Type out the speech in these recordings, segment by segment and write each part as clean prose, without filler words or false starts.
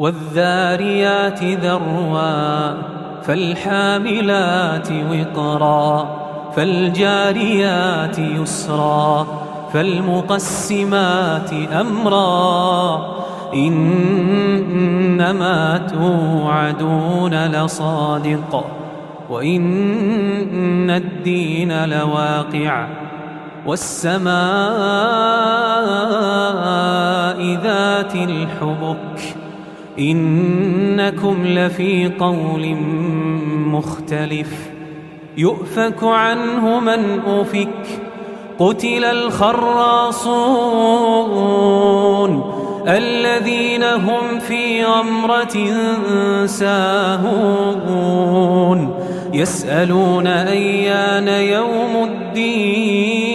والذاريات ذروا فالحاملات وقرا فالجاريات يسرا فالمقسمات أمرا إنما توعدون لصادق وإن الدين لواقع والسماء ذات الحبك إنكم لفي قول مختلف يؤفك عنه من أفك قتل الخراصون الذين هم في غمرة ساهون يسألون أيان يوم الدين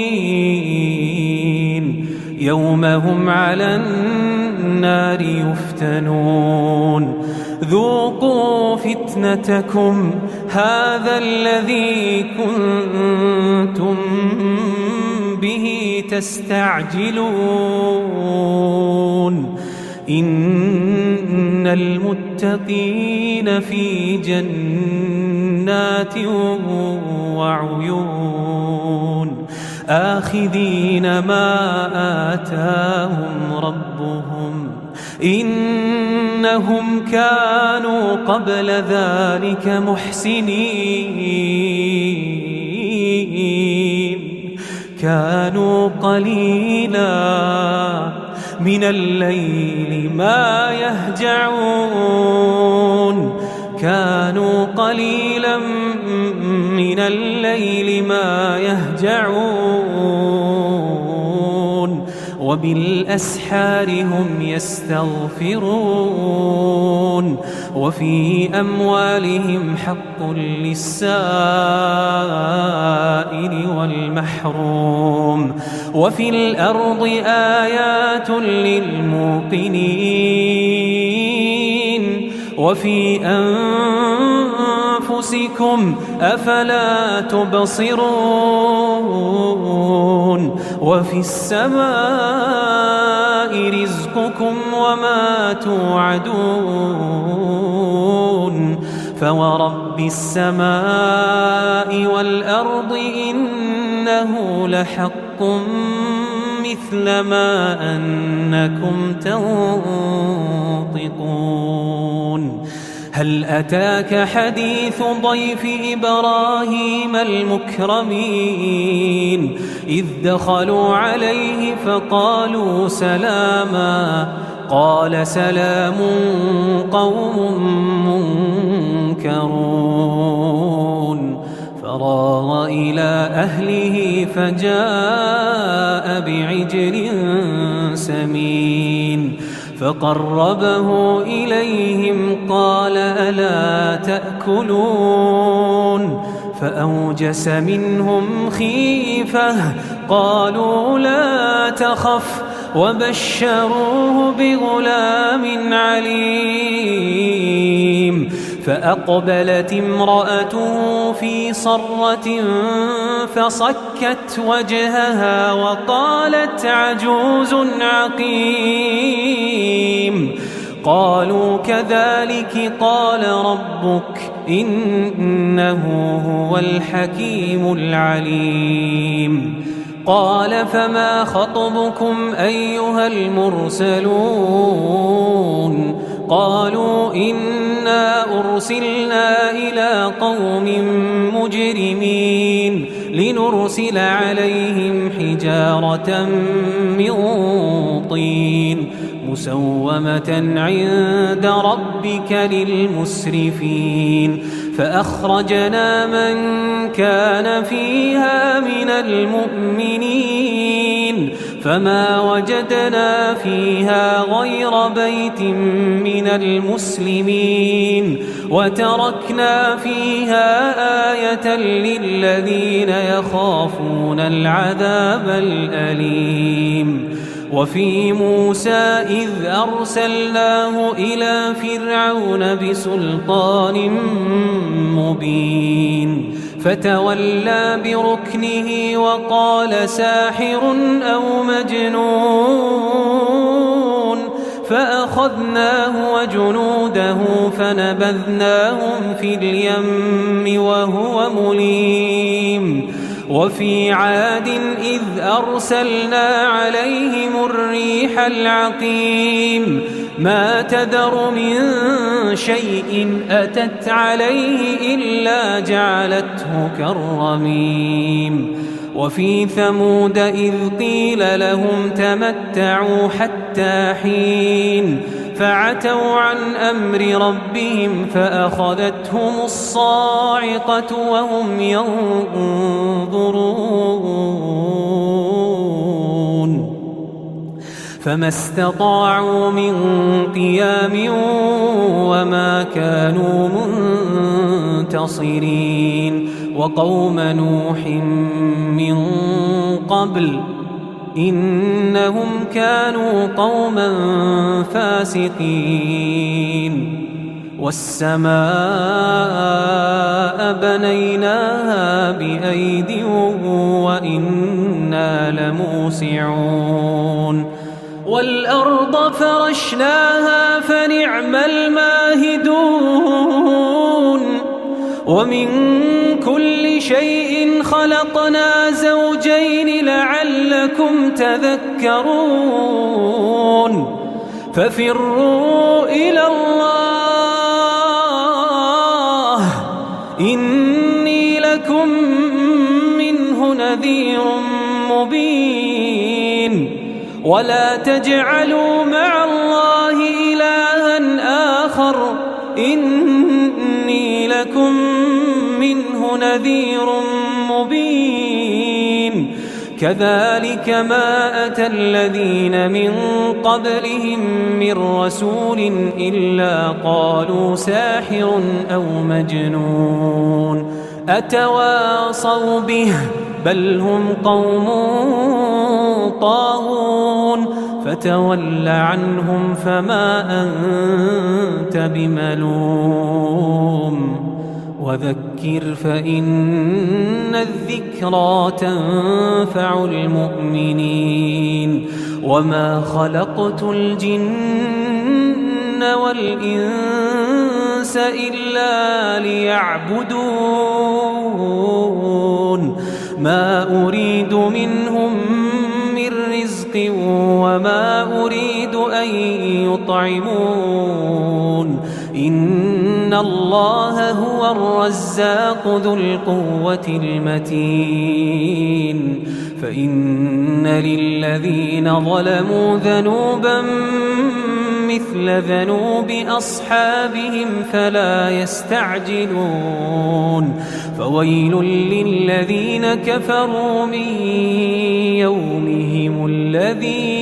يوم هم على النار يفتنون ذوقوا فتنتكم هذا الذي كنتم به تستعجلون إن المتقين في جنات وعيون آخذين ما آتاهم ربهم إنهم كانوا قبل ذلك محسنين كانوا قليلا من الليل ما يهجعون كانوا قليلا من الليل ما يهجعون وبالأسحار هم يستغفرون وفي أموالهم حق للسائل والمحروم وفي الأرض آيات للموقنين وفي أنفسكم أفلا تبصرون وفي السماء رزقكم وما توعدون فورب السماء والأرض إنه لحق مثل ما أنكم تنطقون هل أتاك حديث ضيف إبراهيم المكرمين إذ دخلوا عليه فقالوا سلاما قال سلام قوم منكرون فراغ إلى أهله فجاء بعجل سمين فقربه إليهم قال ألا تأكلون فأوجس منهم خيفة قالوا لا تخف وبشروه بغلام عليم فأقبلت امرأته في صرة فصكت وجهها وقالت عجوز عقيم قالوا كذلك قال ربك إنه هو الحكيم العليم قال فما خطبكم أيها المرسلون قالوا إنا أرسلنا إلى قوم مجرمين لنرسل عليهم حجارة من طين مسومة عند ربك للمسرفين فأخرجنا من كان فيها من المؤمنين فما وجدنا فيها غير بيت من المسلمين وتركنا فيها آية للذين يخافون العذاب الأليم وفي موسى إذ أرسلناه إلى فرعون بسلطان مبين فتولى بركنه وقال ساحر أو مجنون فأخذناه وجنوده فنبذناهم في اليم وهو مليم وفي عاد إذ أرسلنا عليهم الريح العقيم ما تذر من شيء أتت عليه إلا جعلته كالرميم وفي ثمود إذ قيل لهم تمتعوا حتى حين فعتوا عن أمر ربهم فأخذتهم الصاعقة وهم ينظرون فما استطاعوا من قيام وما كانوا منتصرين وقوم نوح من قبل إنهم كانوا قوما فاسقين والسماء بنيناها بأيد وإنا لموسعون والأرض فرشناها فنعم الماهدون ومن كل شيء خلقنا زوجين لعلكم تذكرون ففروا إلى الله إني لكم منه نذير مبين ولا تجعلوا مع الله إلها آخر إني لكم منه نذير مبين كذلك ما أتى الذين من قبلهم من رسول إلا قالوا ساحر أو مجنون أتواصوا به بل هم قوم طاغون فتول عنهم فما أنت بملوم وذكر فإن الذكرى تنفع المؤمنين وما خلقت الجن والإنس إلا ليعبدون ما أريد منهم من رزق وما أريد أن يطعمون إن الله هو الرزاق ذو القوة المتين فإن للذين ظلموا ذنوبا مثل ذنوب أصحابهم فلا يستعجلون فويل للذين كفروا من يومهم الذي